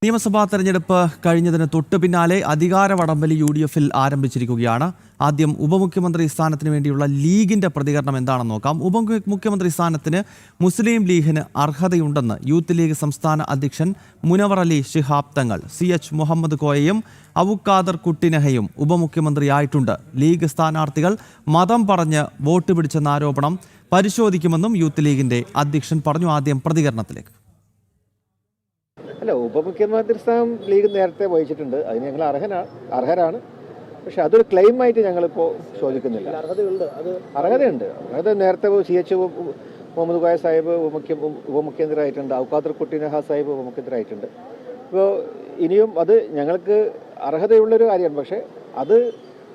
നിയമസഭാ തെരഞ്ഞെടുപ്പ് കഴിഞ്ഞതിന് തൊട്ടു പിന്നാലെ അധികാര വടംവലി UDF-ൽ ആരംഭിച്ചിരിക്കുകയാണ്. ആദ്യം ഉപമുഖ്യമന്ത്രി സ്ഥാനത്തിന് വേണ്ടിയുള്ള ലീഗിന്റെ പ്രതികരണം എന്താണെന്ന് നോക്കാം. ഉപമുഖ്യമന്ത്രി സ്ഥാനത്തിന് മുസ്ലിം ലീഗിന് അർഹതയുണ്ടെന്ന് യൂത്ത് ലീഗ് സംസ്ഥാന അധ്യക്ഷൻ മുനവർ അലി ശിഹാബ് തങ്ങൾ CH മുഹമ്മദ് കോയയും അബൂഖാദർ കുട്ടിനെഹയും ഉപമുഖ്യമന്ത്രിയായിട്ടുണ്ട്. ലീഗ് സ്ഥാനാർത്ഥികൾ മതം പറഞ്ഞ് വോട്ട് പിടിച്ചെന്ന ആരോപണം പരിശോധിക്കുമെന്നും യൂത്ത് ലീഗിന്റെ അധ്യക്ഷൻ പറഞ്ഞു. ആദ്യം പ്രതികരണത്തിലേക്ക്. അല്ല, ഉപമുഖ്യമന്ത്രി സ്ഥാനം ലീഗ് നേരത്തെ വഹിച്ചിട്ടുണ്ട്. അതിന് ഞങ്ങൾ അർഹരാണ്. പക്ഷെ അതൊരു ക്ലെയിമായിട്ട് ഞങ്ങളിപ്പോൾ ചോദിക്കുന്നില്ല. അർഹതയുണ്ട്. അർഹത നേരത്തെ CH മുഹമ്മദ് കോയ സാഹിബ് ഉപമുഖ്യമന്ത്രി ആയിട്ടുണ്ട്. അബൂഖാദർ കുട്ടിനെഹ സാഹിബ് ഉപമുഖ്യമന്ത്രി ആയിട്ടുണ്ട്. ഇപ്പോൾ ഇനിയും അത് ഞങ്ങൾക്ക് അർഹതയുള്ളൊരു കാര്യമാണ്. പക്ഷേ അത്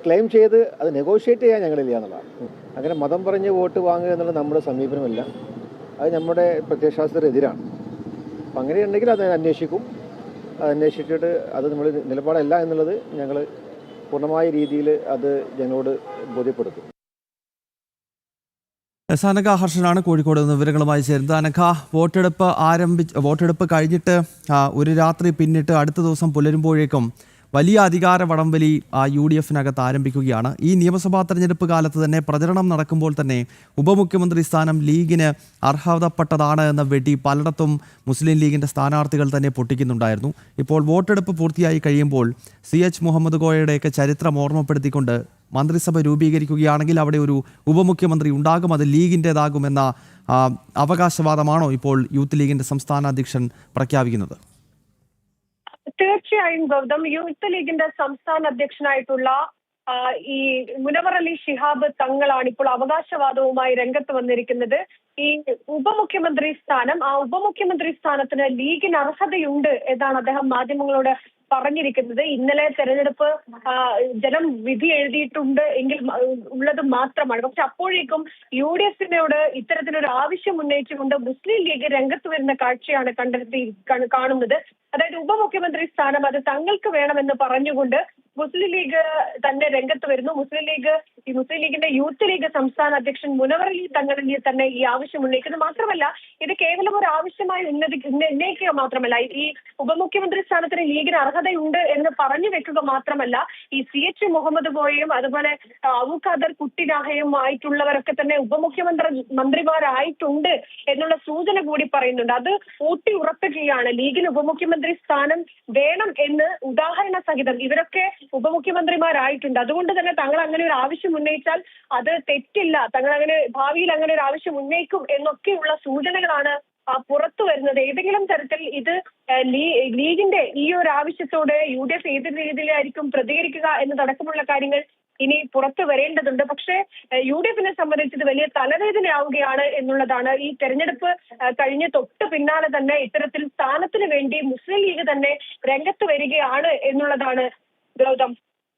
ക്ലെയിം ചെയ്ത് അത് നെഗോഷിയേറ്റ് ചെയ്യാൻ ഞങ്ങളില്ല എന്നുള്ളതാണ്. അങ്ങനെ മതം പറഞ്ഞ് വോട്ട് വാങ്ങുക എന്നുള്ളത് നമ്മുടെ സമീപനമല്ല. അത് നമ്മുടെ പ്രത്യയശാസ്ത്രത്തിനെതിരാണ്. അപ്പം അങ്ങനെയുണ്ടെങ്കിൽ അത് അന്വേഷിക്കും. അത് അന്വേഷിച്ചിട്ട് അത് നമ്മൾ നിലപാടല്ല എന്നുള്ളത് ഞങ്ങൾ പൂർണ്ണമായ രീതിയിൽ അത് ഞങ്ങളോട് ബോധ്യപ്പെടുത്തും. അനഘ ഹർഷനാണ് കോഴിക്കോട് നിന്ന് വിവരങ്ങളുമായി ചേരുന്നത്. അനഘ, വോട്ടെടുപ്പ് കഴിഞ്ഞിട്ട് ഒരു രാത്രി പിന്നിട്ട് അടുത്ത ദിവസം പുലരുമ്പോഴേക്കും വലിയ അധികാര വടംവലി UDF-നകത്ത് ആരംഭിക്കുകയാണ്. ഈ നിയമസഭാ തെരഞ്ഞെടുപ്പ് കാലത്ത് തന്നെ പ്രചരണം നടക്കുമ്പോൾ തന്നെ ഉപമുഖ്യമന്ത്രി സ്ഥാനം ലീഗിന് അർഹതപ്പെട്ടതാണ് എന്ന വെടി പലയിടത്തും മുസ്ലിം ലീഗിൻ്റെ സ്ഥാനാർത്ഥികൾ തന്നെ പൊട്ടിക്കുന്നുണ്ടായിരുന്നു. ഇപ്പോൾ വോട്ടെടുപ്പ് പൂർത്തിയായി കഴിയുമ്പോൾ CH മുഹമ്മദ് കോയയുടെയൊക്കെ ചരിത്രം ഓർമ്മപ്പെടുത്തിക്കൊണ്ട് മന്ത്രിസഭ രൂപീകരിക്കുകയാണെങ്കിൽ അവിടെ ഒരു ഉപമുഖ്യമന്ത്രി ഉണ്ടാകും, അത് ലീഗിൻ്റെതാകുമെന്ന അവകാശവാദമാണോ ഇപ്പോൾ യൂത്ത് ലീഗിൻ്റെ സംസ്ഥാന അധ്യക്ഷൻ പ്രഖ്യാപിക്കുന്നത്? തീർച്ചയായും ഗൗതം, യൂത്ത് ലീഗിന്റെ സംസ്ഥാന അധ്യക്ഷനായിട്ടുള്ള ഈ മുനവർ അലി ശിഹാബ് തങ്ങളാണ് ഇപ്പോൾ അവകാശവാദവുമായി രംഗത്ത് വന്നിരിക്കുന്നത്. ഈ ഉപമുഖ്യമന്ത്രി സ്ഥാനം, ആ ഉപമുഖ്യമന്ത്രി സ്ഥാനത്തിന് ലീഗിന് അർഹതയുണ്ട് എന്നാണ് അദ്ദേഹം മാധ്യമങ്ങളോട് പറഞ്ഞിരിക്കുന്നത്. ഇന്നലെ തെരഞ്ഞെടുപ്പ് ജനം വിധി എഴുതിയിട്ടുണ്ട് എങ്കിൽ ഉള്ളത് മാത്രമാണ്. പക്ഷെ അപ്പോഴേക്കും UDF-നോട് ഇത്തരത്തിലൊരു ആവശ്യം ഉന്നയിച്ചുകൊണ്ട് മുസ്ലിം ലീഗ് രംഗത്ത് വരുന്ന കാഴ്ചയാണ് കാണുന്നത്. അതായത് ഉപമുഖ്യമന്ത്രി സ്ഥാനം അത് തങ്ങൾക്ക് വേണമെന്ന് പറഞ്ഞുകൊണ്ട് മുസ്ലിം ലീഗ് തന്നെ രംഗത്ത് വരുന്നു. മുസ്ലിം ലീഗിന്റെ യൂത്ത് ലീഗ് സംസ്ഥാന അധ്യക്ഷൻ മുനവർ അലി തങ്ങളിൽ തന്നെ ഈ ആവശ്യം ഉന്നയിക്കുന്നു. മാത്രമല്ല, ഇത് കേവലം ഒരു ആവശ്യമായി ഉന്നയിക്കുക മാത്രമല്ല, ഈ ഉപമുഖ്യമന്ത്രി സ്ഥാനത്തിന് ലീഗിന് അർഹതയുണ്ട് എന്ന് പറഞ്ഞു വെക്കുക മാത്രമല്ല, ഈ CH മുഹമ്മദ് കോയയും അതുപോലെ അബൂഖാദർ കുട്ടിനാഹയും ആയിട്ടുള്ളവരൊക്കെ തന്നെ മന്ത്രിമാരായിട്ടുണ്ട് എന്നുള്ള സൂചന കൂടി പറയുന്നുണ്ട്. അത് ഊട്ടി ഉറപ്പിക്കുകയാണ്. ലീഗിന് ഉപമുഖ്യമന്ത്രി സ്ഥാനം വേണം എന്ന് ഉദാഹരണ സഹിതം ഇവരൊക്കെ ഉപമുഖ്യമന്ത്രിമാരായിട്ടുണ്ട്. അതുകൊണ്ട് തന്നെ തങ്ങൾ അങ്ങനെ ഒരു ആവശ്യം ഉന്നയിച്ചാൽ അത് തെറ്റില്ല, തങ്ങൾ അങ്ങനെ ഭാവിയിൽ അങ്ങനെ ഒരു ആവശ്യം ഉന്നയിക്കും എന്നൊക്കെയുള്ള സൂചനകളാണ് പുറത്തു വരുന്നത്. ഏതെങ്കിലും തരത്തിൽ ഇത് ലീഗിന്റെ ഈ ഒരു ആവശ്യത്തോട് UDF ഏത് രീതിയിലായിരിക്കും പ്രതികരിക്കുക എന്നതടക്കമുള്ള കാര്യങ്ങൾ ഇനി പുറത്തു വരേണ്ടതുണ്ട്. പക്ഷേ UDF-നെ സംബന്ധിച്ച് ഇത് വലിയ തലവേദനയാവുകയാണ് എന്നുള്ളതാണ്. ഈ തെരഞ്ഞെടുപ്പ് കഴിഞ്ഞ് തൊട്ട് പിന്നാലെ തന്നെ ഇത്തരത്തിൽ സ്ഥാനത്തിന് വേണ്ടി മുസ്ലിം ലീഗ് തന്നെ രംഗത്ത് വരികയാണ് എന്നുള്ളതാണ് ഗൗതം.